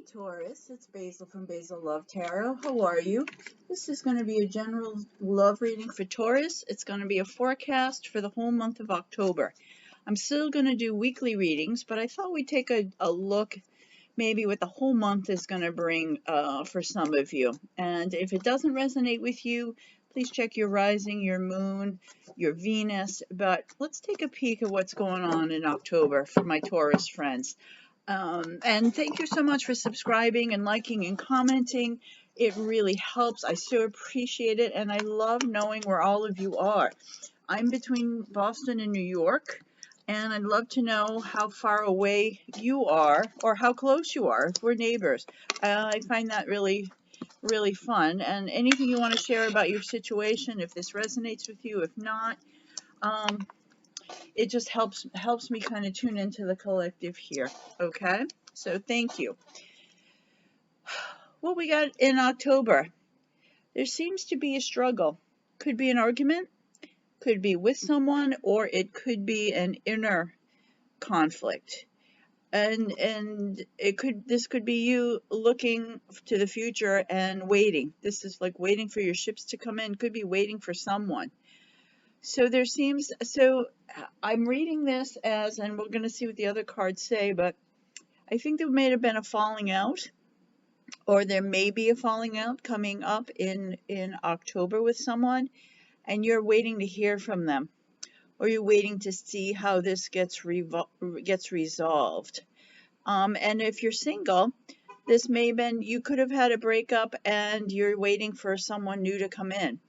Hey Taurus, it's Basil from Basil Love Tarot. How are you? This is going to be a general love reading for Taurus. It's going to be a forecast for the whole month of October. I'm still going to do weekly readings, but I thought we'd take a look maybe what the whole month is going to bring for some of you. And if it doesn't resonate with you, please check your rising, your moon, your Venus. But let's take a peek at what's going on in October for my Taurus friends. And thank you so much for subscribing and liking and commenting. It really helps. I so appreciate it, and I love knowing where all of you are. I'm between Boston and New York, and I'd love to know how far away you are or how close you are if we're neighbors. I find that really fun. And anything you want to share about your situation, if this resonates with you, if not, it just helps me kind of tune into the collective here. Okay, so thank you. What we got in October? There seems to be a struggle. Could be an argument, could be with someone, or it could be an inner conflict. And this could be you looking to the future and waiting. This is like waiting for your ships to come in. Could be waiting for someone. So I'm reading this as, and we're going to see what the other cards say, but I think there may have been a falling out, or there may be a falling out coming up in October with someone, and you're waiting to hear from them, or you're waiting to see how this gets resolved. And if you're single, this may have been, you could have had a breakup and you're waiting for someone new to come in.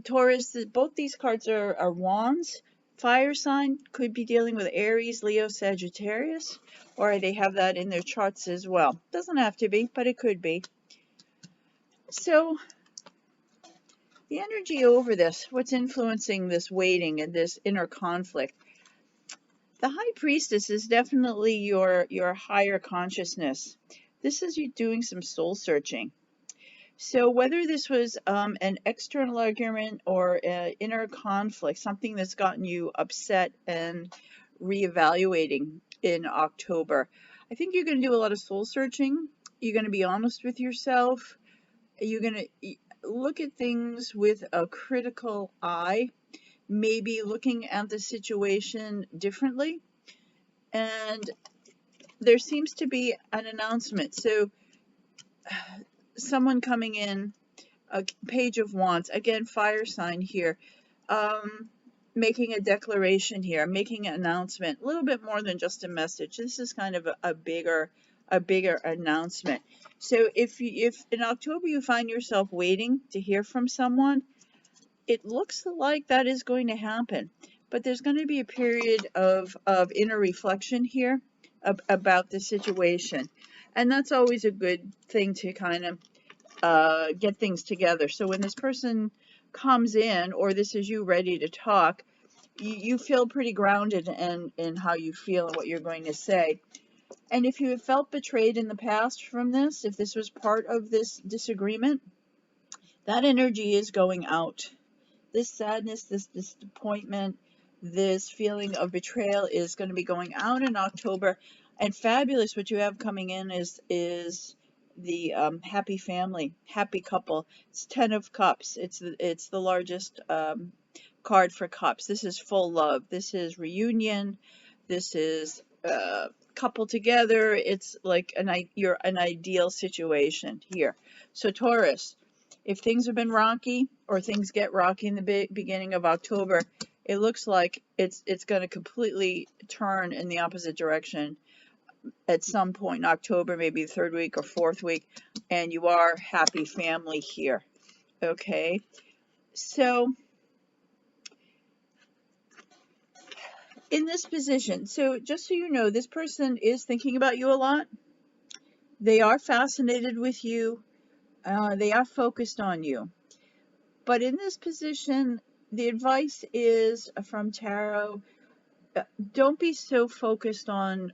Taurus, both these cards are wands. Fire sign could be dealing with Aries, Leo, Sagittarius, or they have that in their charts as well. Doesn't have to be, but it could be. So the energy over this, what's influencing this waiting and this inner conflict? The High Priestess is definitely your higher consciousness. This is you doing some soul searching. So whether this was an external argument or an inner conflict, something that's gotten you upset and reevaluating in October, I think you're going to do a lot of soul searching. You're going to be honest with yourself. You're going to look at things with a critical eye, maybe looking at the situation differently. And there seems to be an announcement. So someone coming in, a Page of Wands, again, fire sign here, making a declaration here, making an announcement, a little bit more than just a message. This is kind of a bigger announcement. So if in October you find yourself waiting to hear from someone, it looks like that is going to happen, but there's going to be a period of inner reflection here about the situation. And that's always a good thing to kind of get things together. So when this person comes in, or this is you ready to talk, you feel pretty grounded in how you feel and what you're going to say. And if you have felt betrayed in the past from this, if this was part of this disagreement, that energy is going out. This sadness, this disappointment, this feeling of betrayal is going to be going out in October. And fabulous, what you have coming in is the happy family, happy couple. It's 10 of Cups. It's the largest card for cups. This is full love. This is reunion. This is couple together. It's like you're an ideal situation here. So Taurus, if things have been rocky, or things get rocky in the beginning of October, it looks like it's going to completely turn in the opposite direction at some point in October, maybe the 3rd week or 4th week, and you are happy family here. Okay, so in this position, so just so you know, this person is thinking about you a lot. They are fascinated with you. They are focused on you. But in this position, the advice is from Tarot, don't be so focused on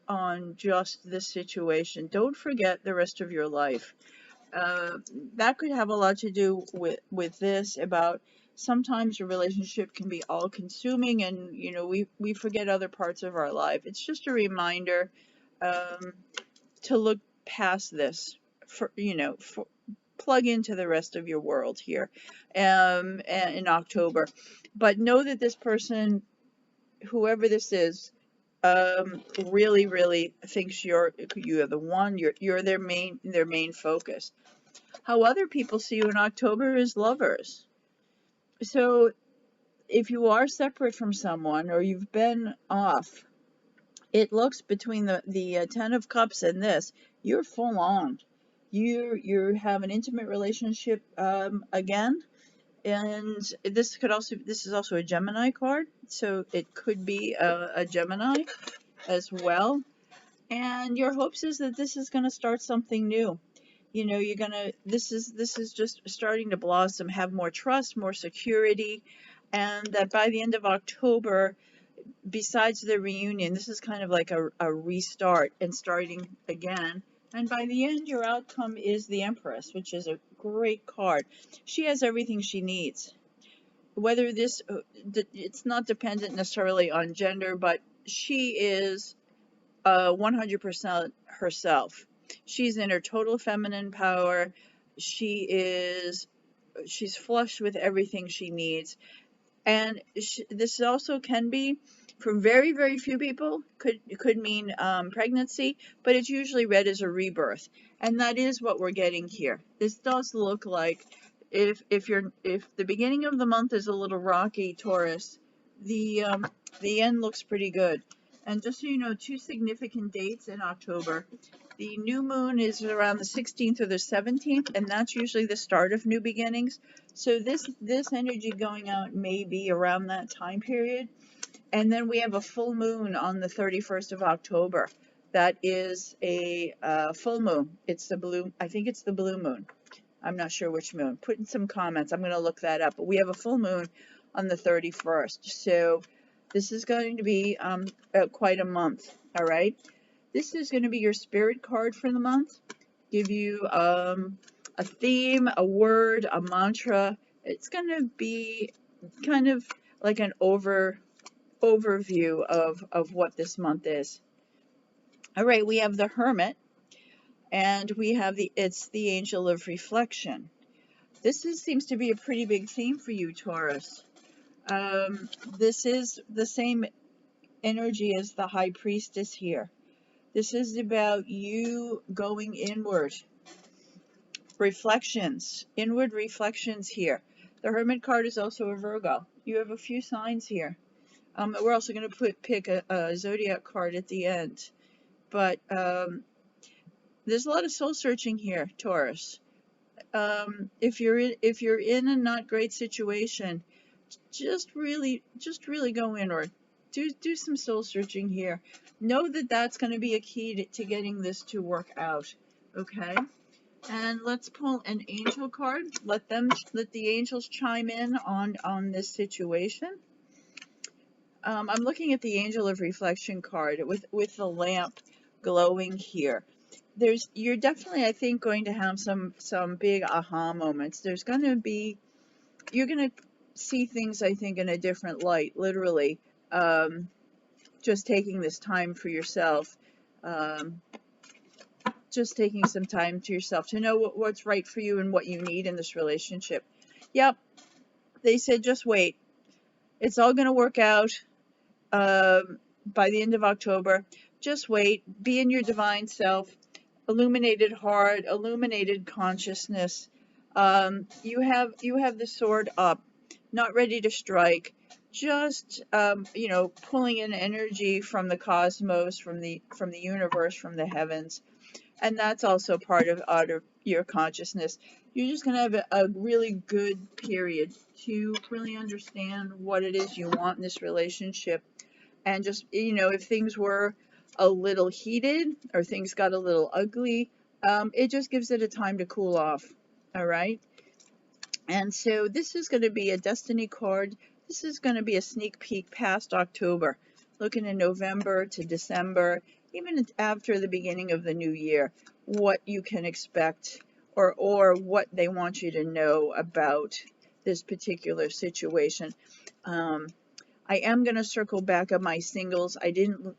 just this situation. Don't forget the rest of your life. That could have a lot to do with this, about sometimes a relationship can be all consuming, and we forget other parts of our life. It's just a reminder to look past this, for, plug into the rest of your world here, in October. But know that this person, whoever this is, really, really thinks you're the one. You're their main focus. How other people see you in October is lovers. So if you are separate from someone or you've been off, it looks between the Ten of Cups and this, you're full on. You have an intimate relationship again, and this is also a Gemini card, so it could be a Gemini as well. And your hopes is that this is going to start something new. You're gonna this is just starting to blossom, have more trust, more security, and that by the end of October, besides the reunion, this is kind of like a restart and starting again. And by the end, your outcome is the Empress, which is a great card. She has everything she needs. Whether it's not dependent necessarily on gender, but she is 100% herself. She's in her total feminine power. She's flush with everything she needs. And this also can be, for very, very few people, could mean pregnancy, but it's usually read as a rebirth. And that is what we're getting here. This does look like, if the beginning of the month is a little rocky, Taurus, the end looks pretty good. And just so you know, 2 significant dates in October. The new moon is around the 16th or the 17th, and that's usually the start of new beginnings. So this energy going out may be around that time period. And then we have a full moon on the 31st of October. That is a full moon. It's the blue, I think it's the blue moon. I'm not sure which moon. Put in some comments. I'm going to look that up. But we have a full moon on the 31st. So this is going to be quite a month. All right. This is going to be your spirit card for the month. Give you a theme, a word, a mantra. It's going to be kind of like an overview of what this month is. All right, we have the Hermit, and we have it's the Angel of Reflection. This seems to be a pretty big theme for you, Taurus. This is the same energy as the High Priestess here. This is about you going inward. Reflections, inward reflections here. The Hermit card is also a Virgo. You have a few signs here. We're also going to pick a zodiac card at the end. But there's a lot of soul searching here, Taurus. If you're in a not great situation, just really go inward. Do some soul searching here. Know that that's going to be a key to getting this to work out. Okay. And let's pull an angel card. Let the angels chime in on this situation. I'm looking at the Angel of Reflection card with the lamp glowing here. You're definitely, I think, going to have some big aha moments. You're going to see things, I think, in a different light, literally. Just taking this time for yourself. Just taking some time to yourself to know what's right for you and what you need in this relationship. Yep, they said just wait. It's all going to work out by the end of October. Just wait. Be in your divine self. Illuminated heart, illuminated consciousness. You have the sword up, not ready to strike. Just pulling in energy from the cosmos, from the universe, from the heavens. And that's also part of your consciousness. You're just going to have a really good period to really understand what it is you want in this relationship. And just, if things were a little heated or things got a little ugly, it just gives it a time to cool off. All right. And so this is going to be a destiny card. This is going to be a sneak peek past October, looking in November to December, even after the beginning of the new year, what you can expect or what they want you to know about this particular situation. I am going to circle back on my singles. I didn't,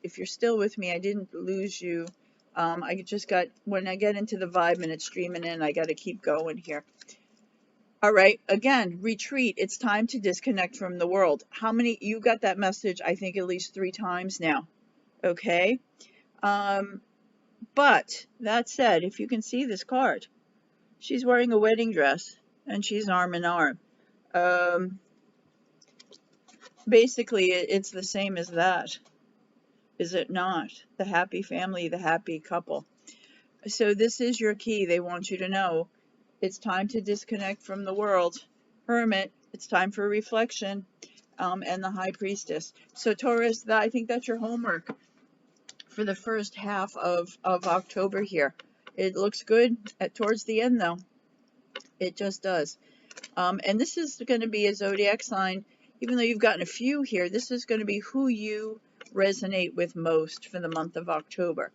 if you're still with me, I didn't lose you I just got, when I get into the vibe and it's streaming in, I got to keep going here. All right, again, retreat. It's time to disconnect from the world. How many, you got that message, I think, at least 3 times now. Okay. But that said, if you can see this card, she's wearing a wedding dress and she's arm in arm. Basically, it's the same as that, is it not? The happy family, the happy couple. So this is your key. They want you to know it's time to disconnect from the world. Hermit, it's time for reflection. And the High Priestess. So Taurus, I think that's your homework for the first half of October here. It looks good towards the end, though. It just does. And this is going to be a zodiac sign. Even though you've gotten a few here, this is going to be who you resonate with most for the month of October.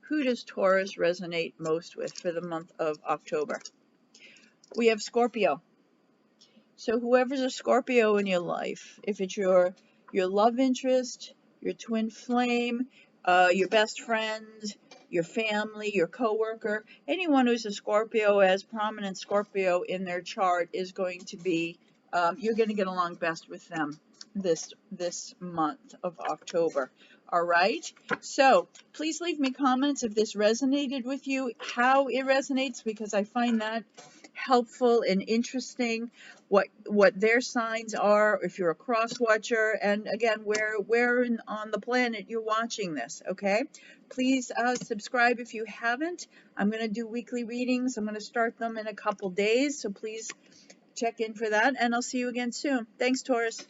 Who does Taurus resonate most with for the month of October? We have Scorpio. So whoever's a Scorpio in your life, if it's your love interest, your twin flame, your best friend, your family, your coworker, anyone who's a Scorpio, as prominent Scorpio in their chart, is going to be, you're going to get along best with them this month of October. All right. So please leave me comments if this resonated with you, how it resonates, because I find that helpful and interesting, what their signs are, if you're a cross watcher, and again, where on the planet you're watching this. Okay, please subscribe if you haven't. I'm going to do weekly readings. I'm going to start them in a couple days, so please check in for that, and I'll see you again soon. Thanks, Taurus.